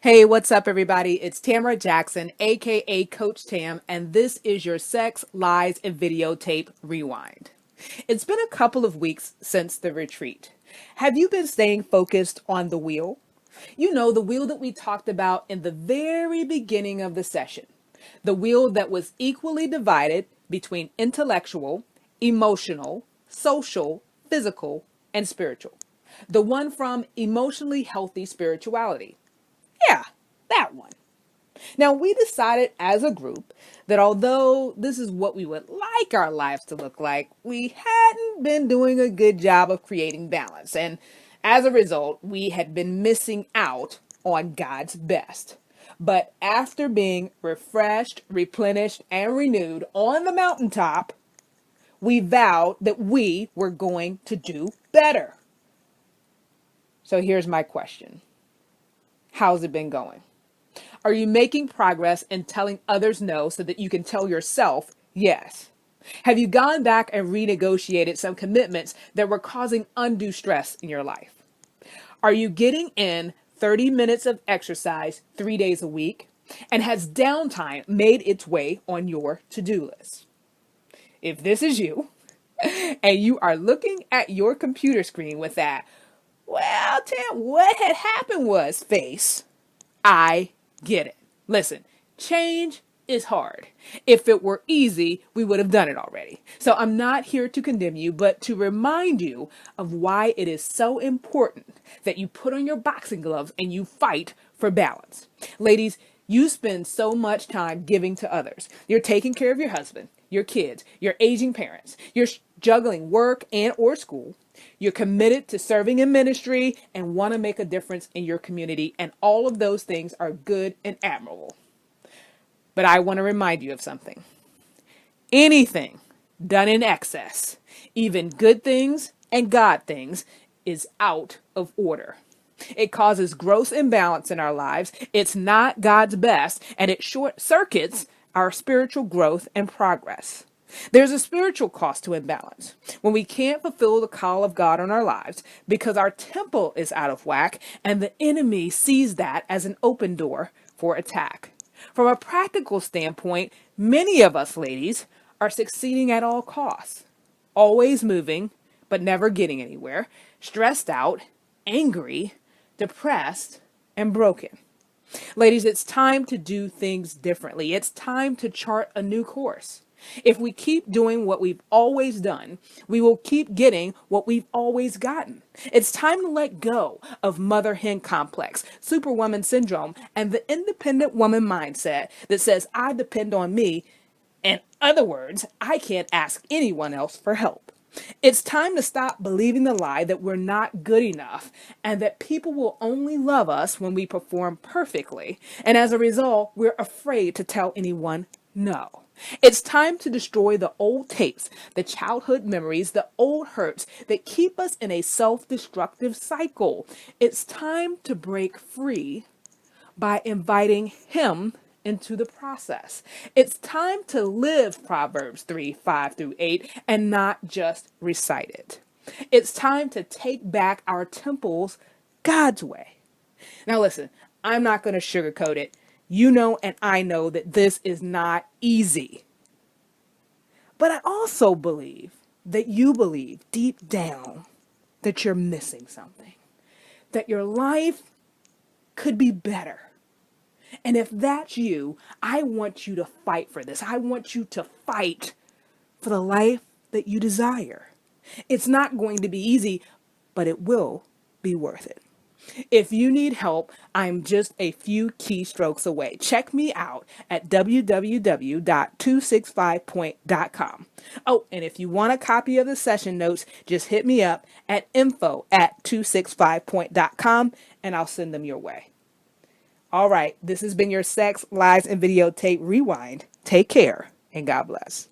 Hey, what's up, everybody? It's Tamara Jackson, aka Coach Tam, and this is your Sex, Lies, and Videotape Rewind. It's been a couple of weeks since the retreat. Have you been staying focused on the wheel? You know, the wheel that we talked about in the very beginning of the session. The wheel that was equally divided between intellectual, emotional, social, physical, and spiritual. The one from emotionally healthy spirituality. Yeah, that one. Now, we decided as a group that although this is what we would like our lives to look like, we hadn't been doing a good job of creating balance. And as a result, we had been missing out on God's best. But after being refreshed, replenished, and renewed on the mountaintop, we vowed that we were going to do better. So here's my question. How's it been going? Are you making progress in telling others no so that you can tell yourself yes? Have you gone back and renegotiated some commitments that were causing undue stress in your life? Are you getting in 30 minutes of exercise 3 days a week? And has downtime made its way on your to-do list? If this is you, and you are looking at your computer screen with that, well, Tim, what had happened was face, I get it. Listen, change is hard. If it were easy, we would have done it already. So I'm not here to condemn you, but to remind you of why it is so important that you put on your boxing gloves and you fight for balance. Ladies, you spend so much time giving to others. You're taking care of your husband, your kids, your aging parents. You're juggling work and or school. You're committed to serving in ministry and want to make a difference in your community. And all of those things are good and admirable. But I want to remind you of something. Anything done in excess, even good things and God things, is out of order. It causes gross imbalance in our lives. It's not God's best, and it short circuits our spiritual growth and progress. There's a spiritual cost to imbalance when we can't fulfill the call of God on our lives because our temple is out of whack and the enemy sees that as an open door for attack. From a practical standpoint, many of us ladies are succeeding at all costs, always moving, but never getting anywhere, stressed out, angry, depressed, and broken. Ladies, it's time to do things differently. It's time to chart a new course. If we keep doing what we've always done, we will keep getting what we've always gotten. It's time to let go of mother hen complex, superwoman syndrome, and the independent woman mindset that says, I depend on me. In other words, I can't ask anyone else for help. It's time to stop believing the lie that we're not good enough and that people will only love us when we perform perfectly. And as a result, we're afraid to tell anyone no. It's time to destroy the old tapes, the childhood memories, the old hurts that keep us in a self-destructive cycle. It's time to break free by inviting Him into the process. It's time to live Proverbs 3, 5 through 8 and not just recite it. It's time to take back our temples God's way. Now listen, I'm not going to sugarcoat it. You know and I know that this is not easy. But I also believe that you believe deep down that you're missing something, that your life could be better. And if that's you, I want you to fight for this. I want you to fight for the life that you desire. It's not going to be easy, but it will be worth it. If you need help, I'm just a few keystrokes away. Check me out at www.265point.com. Oh, and if you want a copy of the session notes, just hit me up at info@265point.com and I'll send them your way. All right, this has been your Sex, Lies, and Videotape Rewind. Take care and God bless.